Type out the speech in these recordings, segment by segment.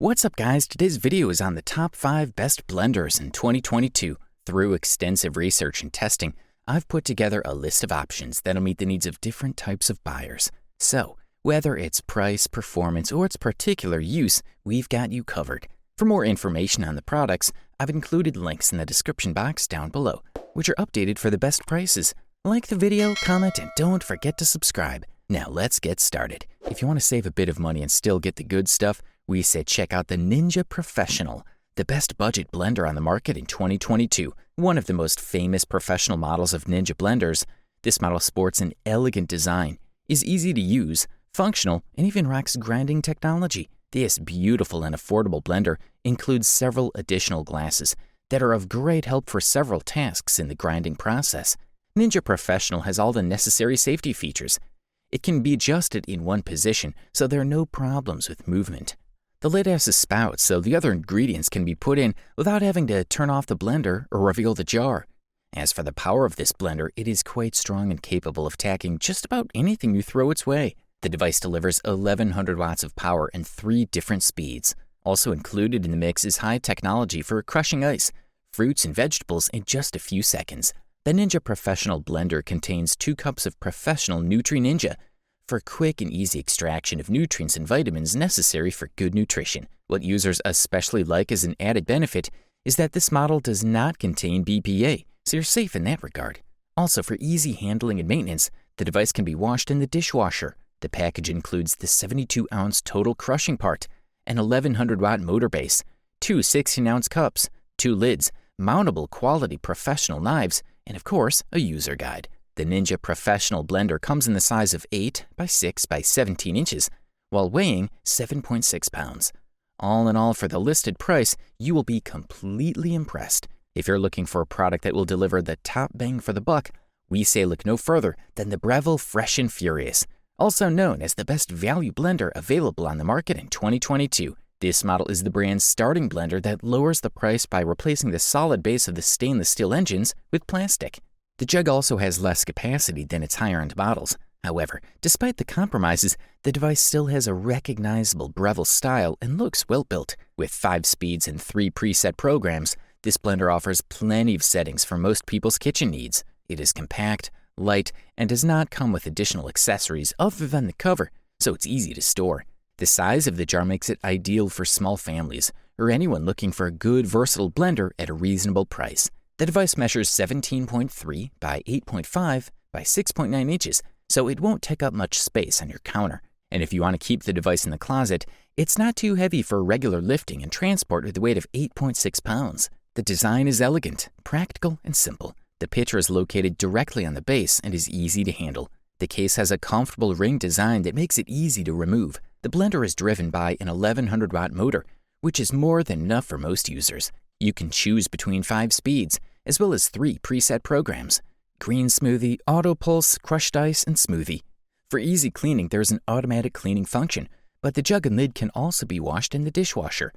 What's up guys, today's video is on the top 5 best blenders in 2022. Through extensive research and testing, I've put together a list of options that'll meet the needs of different types of buyers. So, whether it's price, performance, or its particular use, we've got you covered. For more information on the products, I've included links in the description box down below, which are updated for the best prices. Like the video, comment, and don't forget to subscribe. Now let's get started. If you want to save a bit of money and still get the good stuff, we say check out the Ninja Professional, the best budget blender on the market in 2022. One of the most famous professional models of Ninja blenders, this model sports an elegant design, is easy to use, functional, and even rocks grinding technology. This beautiful and affordable blender includes several additional glasses that are of great help for several tasks in the grinding process. Ninja Professional has all the necessary safety features. It can be adjusted in one position, so there are no problems with movement. The lid has a spout, so the other ingredients can be put in without having to turn off the blender or reveal the jar. As for the power of this blender, it is quite strong and capable of tacking just about anything you throw its way. The device delivers 1100 watts of power and 3 different speeds. Also included in the mix is high technology for crushing ice, fruits, and vegetables in just a few seconds. The Ninja Professional blender contains 2 cups of professional Nutri-Ninja for quick and easy extraction of nutrients and vitamins necessary for good nutrition. What users especially like as an added benefit is that this model does not contain BPA, so you're safe in that regard. Also, for easy handling and maintenance, the device can be washed in the dishwasher. The package includes the 72-ounce total crushing part, an 1100-watt motor base, 2 16-ounce cups, 2 lids, mountable quality professional knives, and of course, a user guide. The Ninja Professional blender comes in the size of 8 by 6 by 17 inches, while weighing 7.6 pounds. All in all, for the listed price, you will be completely impressed. If you're looking for a product that will deliver the top bang for the buck, we say look no further than the Breville Fresh and Furious, also known as the best value blender available on the market in 2022. This model is the brand's starting blender that lowers the price by replacing the solid base of the stainless steel engines with plastic. The jug also has less capacity than its higher-end models. However, despite the compromises, the device still has a recognizable Breville style and looks well-built. With 5 speeds and 3 preset programs, this blender offers plenty of settings for most people's kitchen needs. It is compact, light, and does not come with additional accessories other than the cover, so it's easy to store. The size of the jar makes it ideal for small families or anyone looking for a good, versatile blender at a reasonable price. The device measures 17.3 by 8.5 by 6.9 inches, so it won't take up much space on your counter. And if you want to keep the device in the closet, it's not too heavy for regular lifting and transport with a weight of 8.6 pounds. The design is elegant, practical, and simple. The pitcher is located directly on the base and is easy to handle. The case has a comfortable ring design that makes it easy to remove. The blender is driven by an 1100-watt motor, which is more than enough for most users. You can choose between 5 speeds, as well as 3 preset programs: Green Smoothie, Auto Pulse, Crushed Ice, and Smoothie. For easy cleaning, there's an automatic cleaning function, but the jug and lid can also be washed in the dishwasher.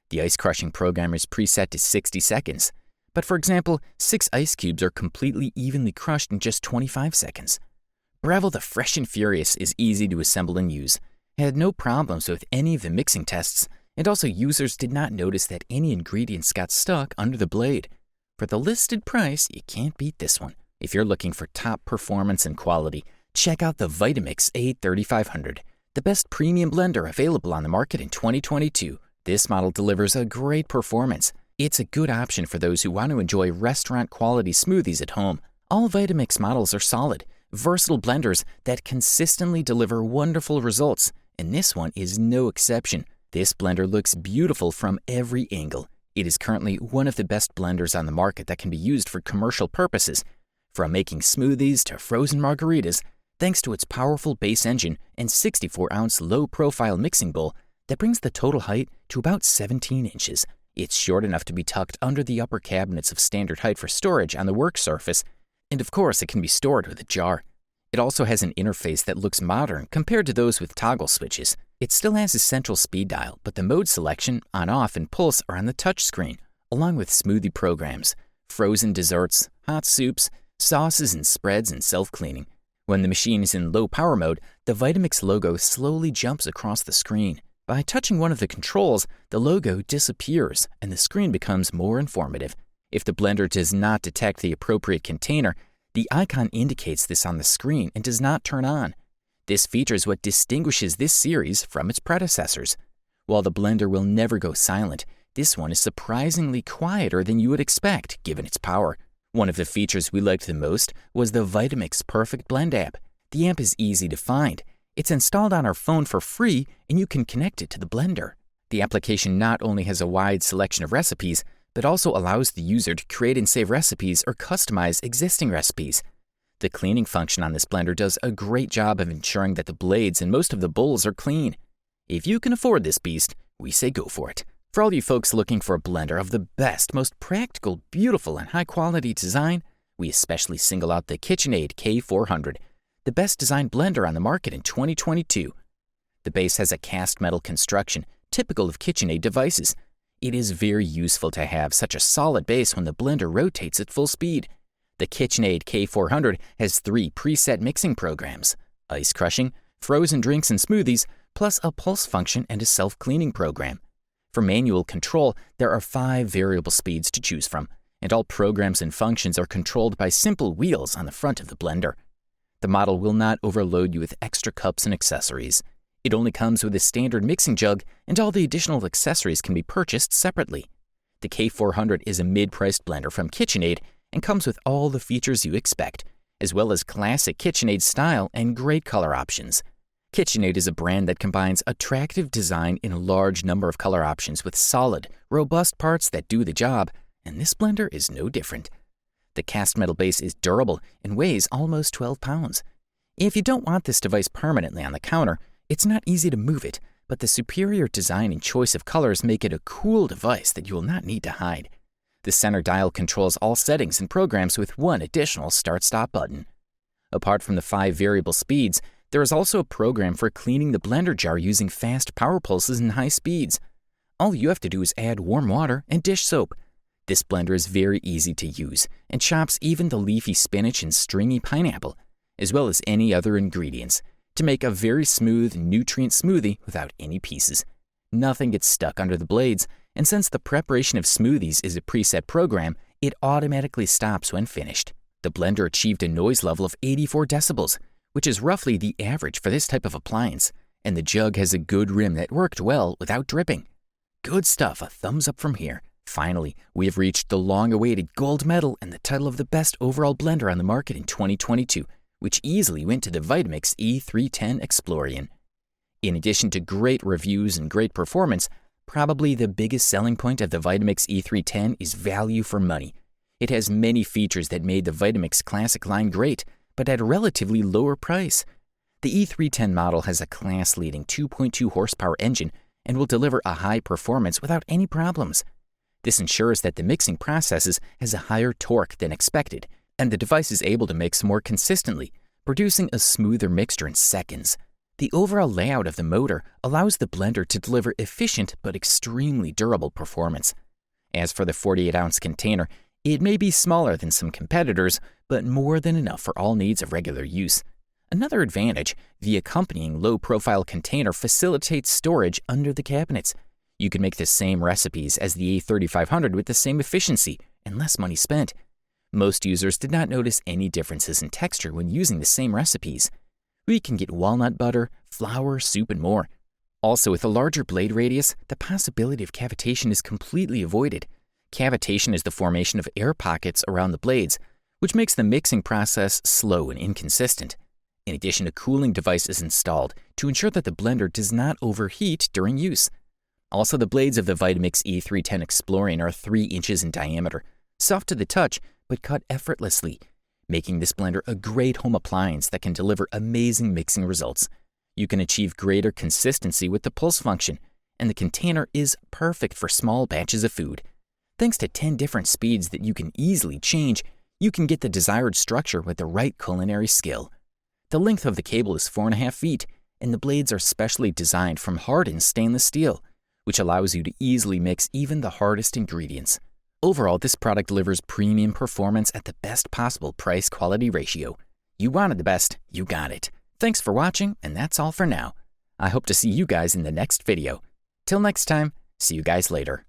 The ice crushing program is preset to 60 seconds, but for example, 6 ice cubes are completely evenly crushed in just 25 seconds. Breville the Fresh and Furious is easy to assemble and use. It had no problems with any of the mixing tests, and also users did not notice that any ingredients got stuck under the blade. For the listed price, you can't beat this one. If you're looking for top performance and quality, check out the Vitamix A3500, the best premium blender available on the market in 2022. This model delivers a great performance. It's a good option for those who want to enjoy restaurant-quality smoothies at home. All Vitamix models are solid, versatile blenders that consistently deliver wonderful results, and this one is no exception. This blender looks beautiful from every angle. It is currently one of the best blenders on the market that can be used for commercial purposes, from making smoothies to frozen margaritas, thanks to its powerful base engine and 64-ounce low-profile mixing bowl that brings the total height to about 17 inches. It's short enough to be tucked under the upper cabinets of standard height for storage on the work surface, and of course it can be stored with a jar. It also has an interface that looks modern compared to those with toggle switches. It still has a central speed dial, but the mode selection, on, off, and pulse are on the touch screen, along with smoothie programs, frozen desserts, hot soups, sauces and spreads, and self-cleaning. When the machine is in low power mode, the Vitamix logo slowly jumps across the screen. By touching one of the controls, the logo disappears and the screen becomes more informative. If the blender does not detect the appropriate container, the icon indicates this on the screen and does not turn on. This feature is what distinguishes this series from its predecessors. While the blender will never go silent, this one is surprisingly quieter than you would expect given its power. One of the features we liked the most was the Vitamix Perfect Blend app. The app is easy to find. It's installed on our phone for free and you can connect it to the blender. The application not only has a wide selection of recipes, but also allows the user to create and save recipes or customize existing recipes. The cleaning function on this blender does a great job of ensuring that the blades and most of the bowls are clean. If you can afford this beast, we say go for it. For all you folks looking for a blender of the best, most practical, beautiful, and high-quality design, we especially single out the KitchenAid K400, the best designed blender on the market in 2022. The base has a cast metal construction, typical of KitchenAid devices. It is very useful to have such a solid base when the blender rotates at full speed. The KitchenAid K400 has 3 preset mixing programs: ice crushing, frozen drinks and smoothies, plus a pulse function and a self-cleaning program. For manual control, there are 5 variable speeds to choose from, and all programs and functions are controlled by simple wheels on the front of the blender. The model will not overload you with extra cups and accessories. It only comes with a standard mixing jug, and all the additional accessories can be purchased separately. The K400 is a mid-priced blender from KitchenAid and comes with all the features you expect, as well as classic KitchenAid style and great color options. KitchenAid is a brand that combines attractive design in a large number of color options with solid, robust parts that do the job, and this blender is no different. The cast metal base is durable and weighs almost 12 pounds. If you don't want this device permanently on the counter, it's not easy to move it, but the superior design and choice of colors make it a cool device that you will not need to hide. The center dial controls all settings and programs with one additional start-stop button. Apart from the 5 variable speeds, there is also a program for cleaning the blender jar using fast power pulses and high speeds. All you have to do is add warm water and dish soap. This blender is very easy to use and chops even the leafy spinach and stringy pineapple, as well as any other ingredients, to make a very smooth, nutrient smoothie without any pieces. Nothing gets stuck under the blades, and since the preparation of smoothies is a preset program, it automatically stops when finished. The blender achieved a noise level of 84 decibels, which is roughly the average for this type of appliance, and the jug has a good rim that worked well without dripping. Good stuff, a thumbs up from here. Finally, we have reached the long-awaited gold medal and the title of the best overall blender on the market in 2022, which easily went to the Vitamix E310 Explorian. In addition to great reviews and great performance, probably the biggest selling point of the Vitamix E310 is value for money. It has many features that made the Vitamix Classic line great, but at a relatively lower price. The E310 model has a class-leading 2.2 horsepower engine and will deliver a high performance without any problems. This ensures that the mixing process has a higher torque than expected, and the device is able to mix more consistently, producing a smoother mixture in seconds. The overall layout of the motor allows the blender to deliver efficient but extremely durable performance. As for the 48-ounce container, it may be smaller than some competitors, but more than enough for all needs of regular use. Another advantage, the accompanying low-profile container facilitates storage under the cabinets. You can make the same recipes as the A3500 with the same efficiency and less money spent. Most users did not notice any differences in texture when using the same recipes. We can get walnut butter, flour, soup, and more. Also, with a larger blade radius, the possibility of cavitation is completely avoided. Cavitation is the formation of air pockets around the blades, which makes the mixing process slow and inconsistent. In addition, a cooling device is installed to ensure that the blender does not overheat during use. Also, the blades of the Vitamix E310 Explorian are 3 inches in diameter, soft to the touch, but cut effortlessly, making this blender a great home appliance that can deliver amazing mixing results. You can achieve greater consistency with the pulse function, and the container is perfect for small batches of food. Thanks to 10 different speeds that you can easily change, you can get the desired structure with the right culinary skill. The length of the cable is 4.5 feet, and the blades are specially designed from hardened stainless steel, which allows you to easily mix even the hardest ingredients. Overall, this product delivers premium performance at the best possible price-quality ratio. You wanted the best, you got it. Thanks for watching, and that's all for now. I hope to see you guys in the next video. Till next time, see you guys later.